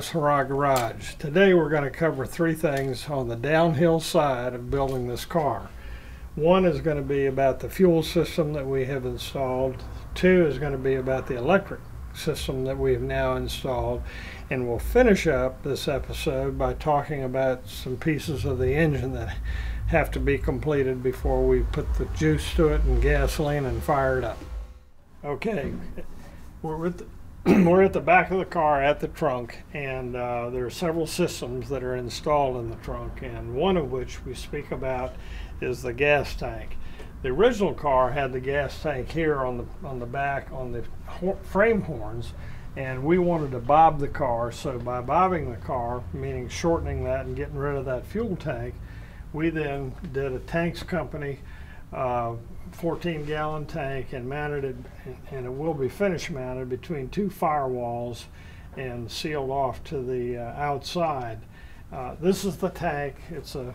Garage Hurrah Garage. Today we're going to cover three things on the downhill side of building this car. One is going to be about the fuel system that we have installed. Two is going to be about the electric system that we have now installed. And we'll finish up this episode by talking about some pieces of the engine that have to be completed before we put the juice to it and gasoline and fire it up. Okay, we're at the back of the car at the trunk, and there are several systems that are installed in the trunk, and one of which we speak about is the gas tank. The original car had the gas tank here on the back on the frame horns, and we wanted to bob the car. So by bobbing the car, meaning shortening that and getting rid of that fuel tank, we then did a tanks company 14-gallon tank and mounted it, and it will be finish mounted between two firewalls and sealed off to the outside. This is the tank. It's a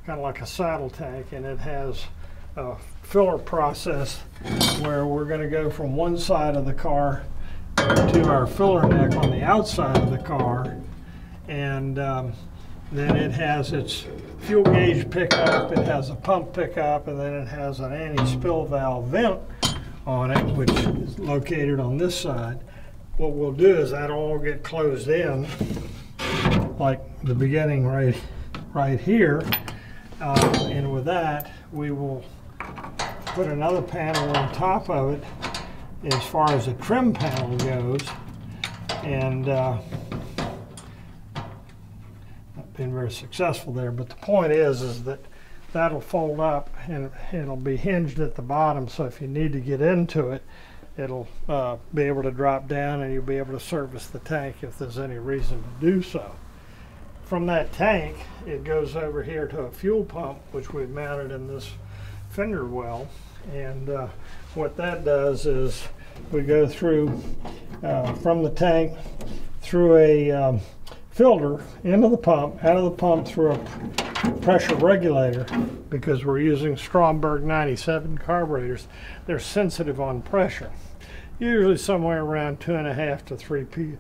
kind of like a saddle tank, and it has a filler process where we're going to go from one side of the car to our filler neck on the outside of the car, and then it has its fuel gauge pickup, it has a pump pickup, and then it has an anti-spill valve vent on it, which is located on this side. What we'll do is that'll all get closed in, like the beginning right here, and with that we will put another panel on top of it as far as the trim panel goes, and been very successful there, but the point is that that'll fold up and it'll be hinged at the bottom, so if you need to get into it, it'll be able to drop down and you'll be able to service the tank if there's any reason to do so. From that tank, it goes over here to a fuel pump, which we've mounted in this fender well, and what that does is we go through from the tank through a filter into the pump, out of the pump through a pressure regulator, because we're using Stromberg 97 carburetors. They're sensitive on pressure, usually somewhere around 2.5 to 3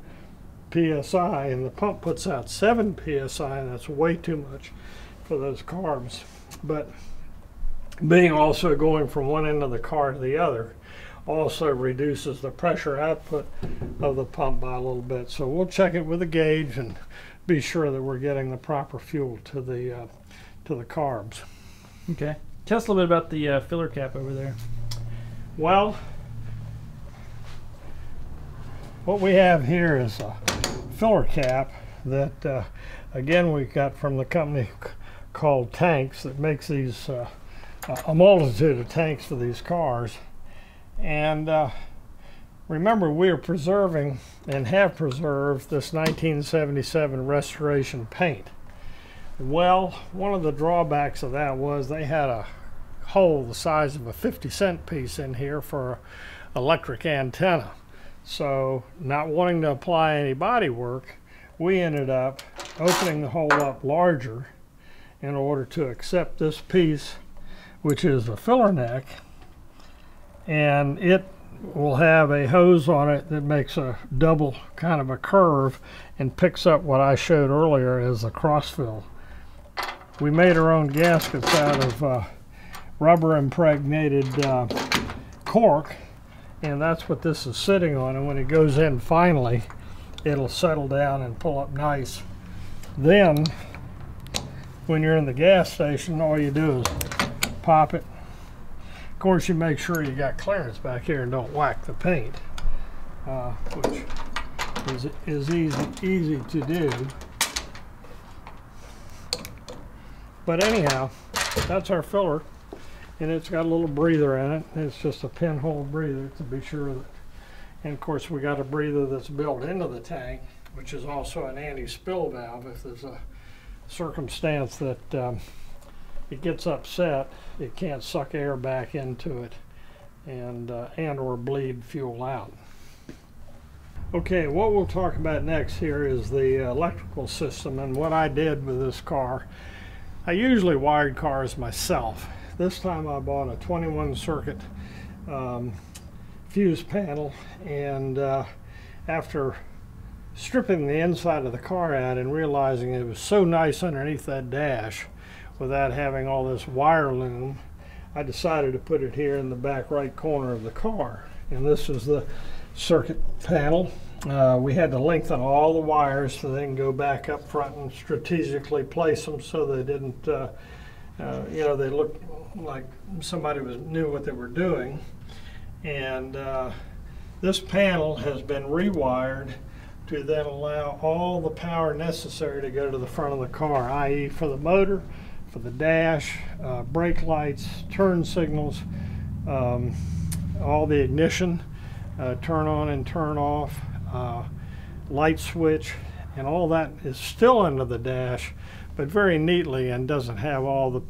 psi, and the pump puts out 7 psi, and that's way too much for those carbs. But being also going from one end of the car to the other also reduces the pressure output of the pump by a little bit. So we'll check it with a gauge and be sure that we're getting the proper fuel to the carbs. Okay. Tell us a little bit about the filler cap over there. Well, what we have here is a filler cap that, again, we got from the company called Tanks that makes these a multitude of tanks for these cars. And remember, we are preserving and have preserved this 1977 restoration paint. Well, one of the drawbacks of that was they had a hole the size of a 50-cent piece in here for an electric antenna. So, not wanting to apply any body work, we ended up opening the hole up larger in order to accept this piece, which is the filler neck, and it will have a hose on it that makes a double kind of a curve and picks up what I showed earlier as a crossfill. We made our own gaskets out of rubber impregnated cork, and that's what this is sitting on, and when it goes in finally, it'll settle down and pull up nice. Then when you're in the gas station, all you do is pop it. Of course, you make sure you got clearance back here and don't whack the paint, which is easy to do. But anyhow, that's our filler, and it's got a little breather in it. It's just a pinhole breather to be sure that, and of course we got a breather that's built into the tank, which is also an anti-spill valve. If there's a circumstance that it gets upset, it can't suck air back into it and or bleed fuel out. Okay, what we'll talk about next here is the electrical system and what I did with this car. I usually wired cars myself. This time I bought a 21 circuit fuse panel, and after stripping the inside of the car out and realizing it was so nice underneath that dash without having all this wire loom, I decided to put it here in the back right corner of the car. And this is the circuit panel. We had to lengthen all the wires so they can go back up front and strategically place them so they didn't, you know, they looked like somebody knew what they were doing. And this panel has been rewired to then allow all the power necessary to go to the front of the car, i.e. for the motor, for the dash, brake lights, turn signals, all the ignition, turn on and turn off, light switch, and all that is still under the dash, but very neatly, and doesn't have all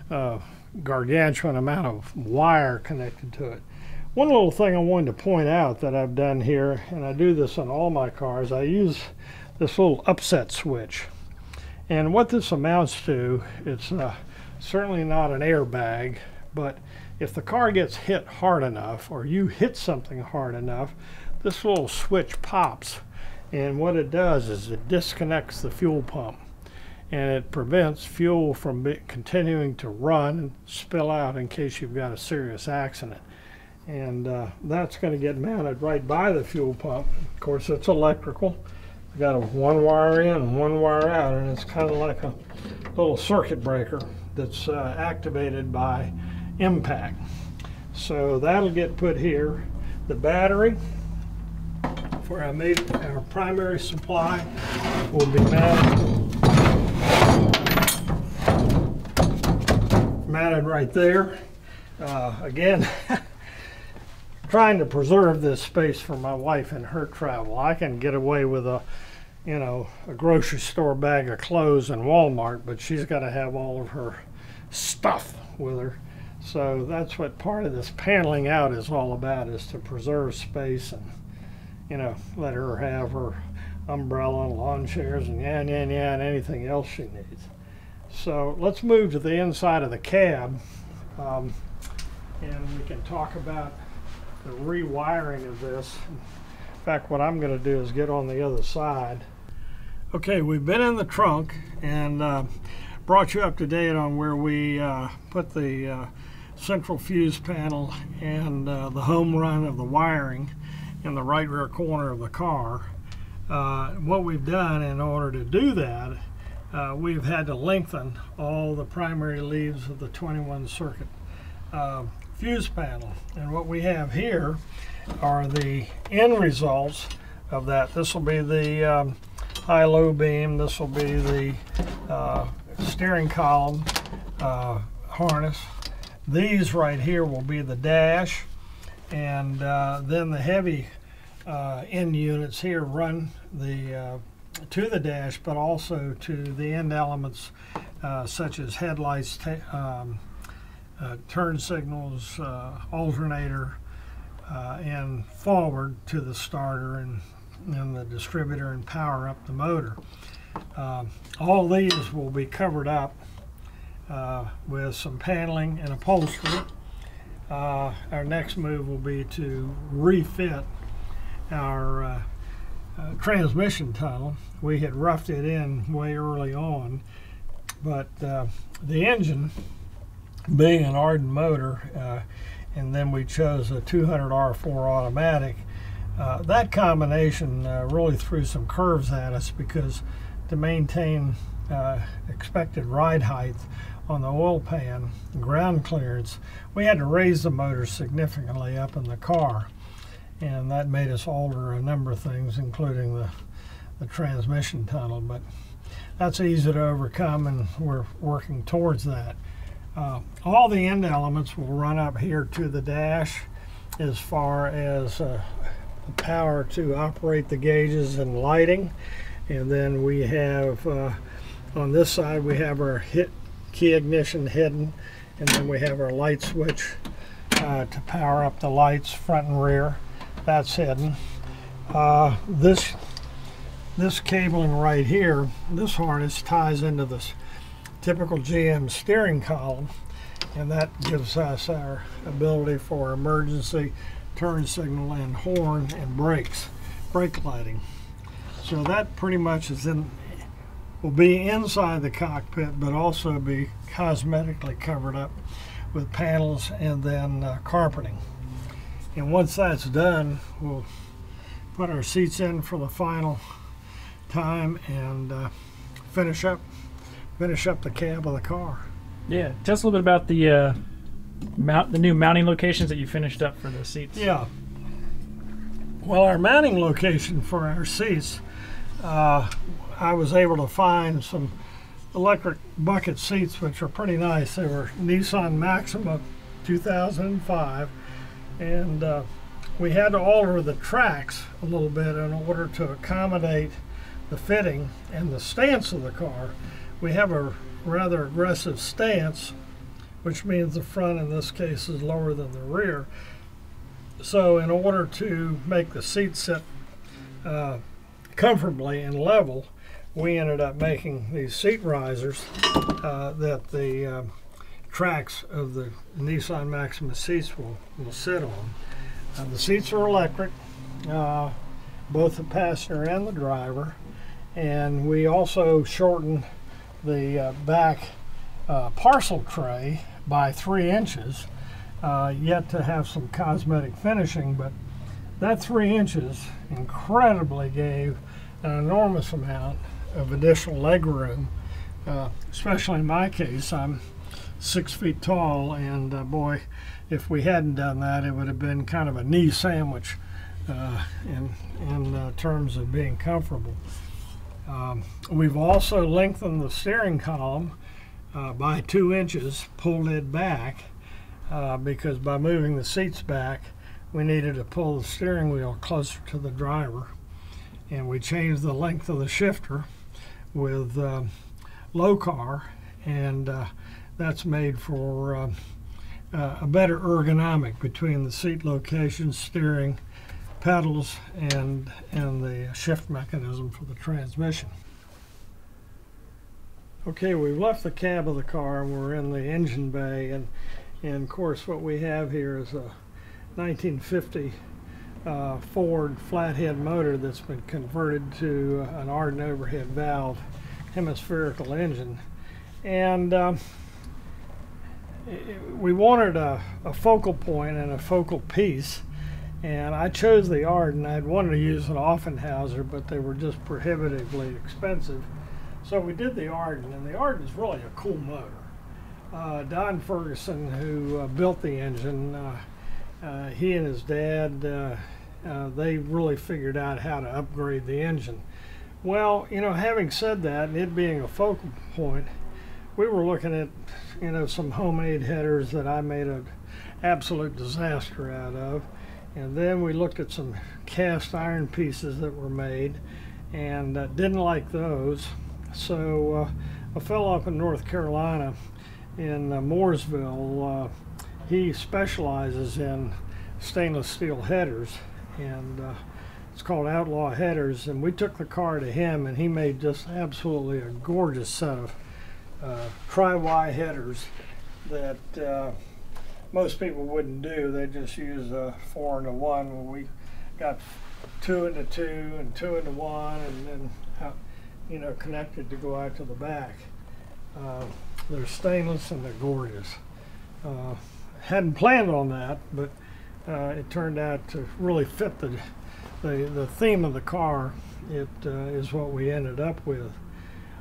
the gargantuan amount of wire connected to it. One little thing I wanted to point out that I've done here, and I do this on all my cars, I use this little upset switch. And what this amounts to, it's certainly not an airbag, but if the car gets hit hard enough, or you hit something hard enough, this little switch pops. And what it does is it disconnects the fuel pump. And it prevents fuel from continuing to run and spill out in case you've got a serious accident. And that's going to get mounted right by the fuel pump. Of course, it's electrical. We've got one wire in and one wire out, and it's kind of like a little circuit breaker that's activated by impact. So that'll get put here. The battery for our primary supply will be mounted right there. Again, trying to preserve this space for my wife and her travel. I can get away with a grocery store bag of clothes in Walmart, but she's got to have all of her stuff with her. So that's what part of this paneling out is all about, is to preserve space and, you know, let her have her umbrella and lawn chairs and and anything else she needs. So let's move to the inside of the cab, and we can talk about the rewiring of this. In fact, what I'm going to do is get on the other side. Okay, we've been in the trunk and brought you up to date on where we put the central fuse panel and the home run of the wiring in the right rear corner of the car. What we've done in order to do that, we've had to lengthen all the primary leads of the 21 circuit fuse panel. And what we have here are the end results of that. This will be the high-low beam. This will be the steering column harness. These right here will be the dash, and then the heavy end units here run to the dash, but also to the end elements such as headlights, turn signals, alternator, and forward to the starter and the distributor, and power up the motor. All these will be covered up with some paneling and upholstery. Our next move will be to refit our transmission tunnel. We had roughed it in way early on, but the engine, being an Arden motor, and then we chose a 200 R4 automatic, that combination really threw some curves at us, because to maintain expected ride height on the oil pan ground clearance, we had to raise the motor significantly up in the car, and that made us alter a number of things, including the transmission tunnel. But that's easy to overcome, and we're working towards that. All the end elements will run up here to the dash, as far as the power to operate the gauges and lighting. And then we have on this side we have our key ignition hidden, and then we have our light switch to power up the lights front and rear. That's hidden. This cabling right here, this harness ties into this typical GM steering column, and that gives us our ability for emergency turn signal and horn and brake lighting. So that pretty much will be inside the cockpit, but also be cosmetically covered up with panels and then carpeting. And once that's done, we'll put our seats in for the final time and finish up the cab of the car. Yeah, tell us a little bit about the new mounting locations that you finished up for the seats. Yeah. Well, our mounting location for our seats, I was able to find some electric bucket seats, which are pretty nice. They were Nissan Maxima 2005, and we had to alter the tracks a little bit in order to accommodate the fitting and the stance of the car. We have a rather aggressive stance, which means the front in this case is lower than the rear. So in order to make the seat sit comfortably and level, we ended up making these seat risers that the tracks of the Nissan Maxima seats will sit on. The seats are electric, both the passenger and the driver, and we also shortened the back parcel tray by 3 inches, yet to have some cosmetic finishing, but that 3 inches incredibly gave an enormous amount of additional leg room, especially in my case. I'm 6 feet tall, and boy, if we hadn't done that, it would have been kind of a knee sandwich in terms of being comfortable. We've also lengthened the steering column by 2 inches, pulled it back, because by moving the seats back, we needed to pull the steering wheel closer to the driver. And we changed the length of the shifter with low car, and that's made for a better ergonomic between the seat location, steering, pedals, and the shift mechanism for the transmission. Okay, we've left the cab of the car and we're in the engine bay, and of course what we have here is a 1950 Ford flathead motor that's been converted to an Arden overhead valve hemispherical engine, and we wanted a focal point and a focal piece, and I chose the Arden. I'd wanted to use an Offenhauser, but they were just prohibitively expensive, so we did the Arden, and the Arden is really a cool motor. Don Ferguson, who built the engine, he and his dad, they really figured out how to upgrade the engine. Well, you know, having said that, and it being a focal point, we were looking at, you know, some homemade headers that I made an absolute disaster out of, and then we looked at some cast iron pieces that were made and didn't like those. So a fellow up in North Carolina in Mooresville, he specializes in stainless steel headers, and it's called Outlaw Headers, and we took the car to him, and he made just absolutely a gorgeous set of tri-Y headers that most people wouldn't do. They just use a 4 into 1. Well, we got 2 into 2 and 2 into 1, and then you know, connected to go out to the back. They're stainless and they're gorgeous. Hadn't planned on that, but it turned out to really fit the theme of the car. It is what we ended up with.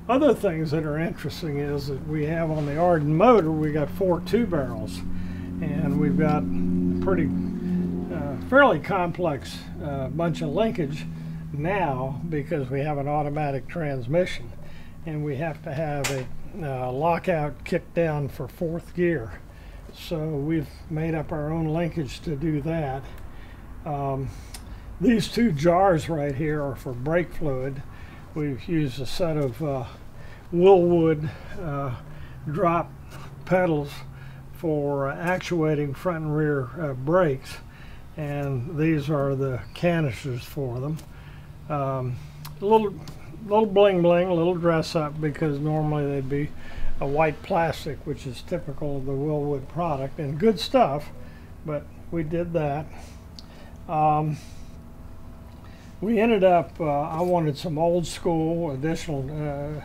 Other things that are interesting is that we have on the Arden motor, we got 4 2-barrels, and we've got pretty fairly complex bunch of linkage now because we have an automatic transmission, and we have to have a lockout kick down for 4th gear. So we've made up our own linkage to do that. These 2 jars right here are for brake fluid. We've used a set of Willwood drop pedals for actuating front and rear brakes, and these are the canisters for them. A little bling bling, a little dress up, because normally they'd be a white plastic, which is typical of the Willwood product, and good stuff, but we did that. we ended up, I wanted some old school, additionally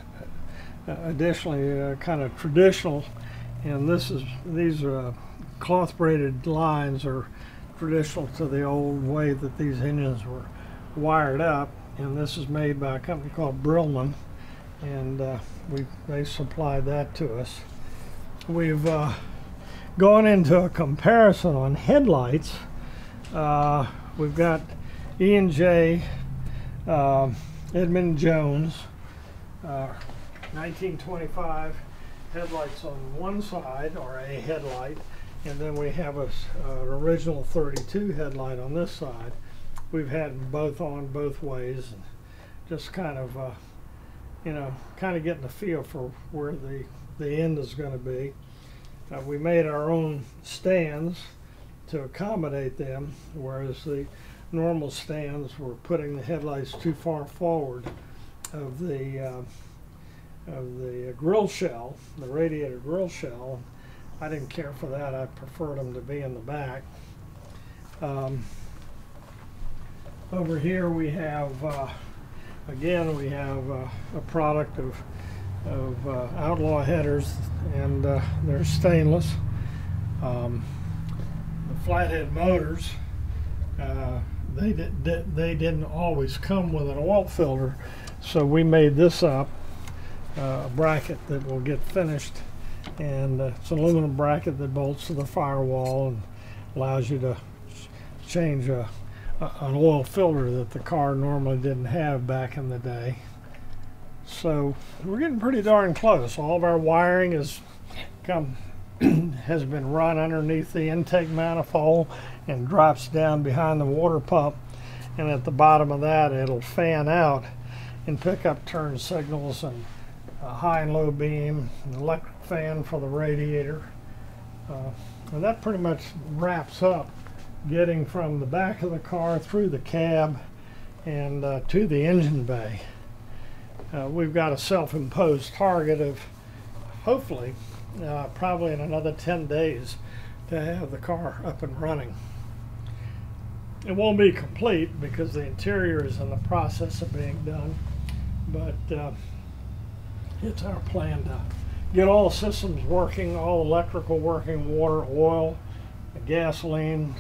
kind of traditional, and these cloth braided lines are traditional to the old way that these engines were wired up, and this is made by a company called Brillman, and they supplied that to us. We've gone into a comparison on headlights. We've got E&J Edmund Jones 1925 headlights on one side, or a headlight, and then we have an original 32 headlight on this side. We've had them both on both ways, and just kind of getting a feel for where the end is going to be. We made our own stands to accommodate them, whereas the normal stands were putting the headlights too far forward of the grill shell, the radiator grill shell. I didn't care for that. I preferred them to be in the back. Over here we have, again, we have a product of Outlaw Headers, and they're stainless. The flathead motors, they didn't always come with an oil filter, so we made this up, a bracket that will get finished, and it's an aluminum bracket that bolts to the firewall and allows you to change an oil filter that the car normally didn't have back in the day. So we're getting pretty darn close. All of our wiring has been run underneath the intake manifold and drops down behind the water pump, and at the bottom of that it'll fan out and pick up turn signals and high and low beam, an electric fan for the radiator, and that pretty much wraps up getting from the back of the car through the cab and to the engine bay. We've got a self-imposed target of hopefully probably in another 10 days to have the car up and running. It won't be complete because the interior is in the process of being done, but it's our plan to get all systems working, all electrical working, water, oil, gasoline,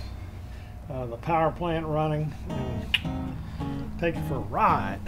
the power plant running, and take it for a ride.